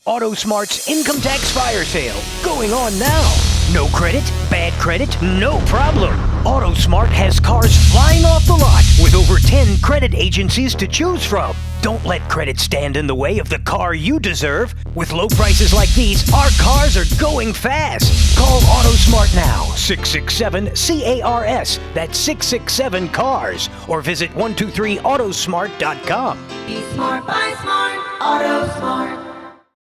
AutoSmart's income tax fire sale, going on now. No credit, bad credit, no problem. AutoSmart has cars flying off the lot with over 10 credit agencies to choose from. Don't let credit stand in the way of the car you deserve. With low prices like these, our cars are going fast. Call AutoSmart now, 667-CARS. That's 667-CARS. Or visit 123autosmart.com. Be smart, buy smart, AutoSmart.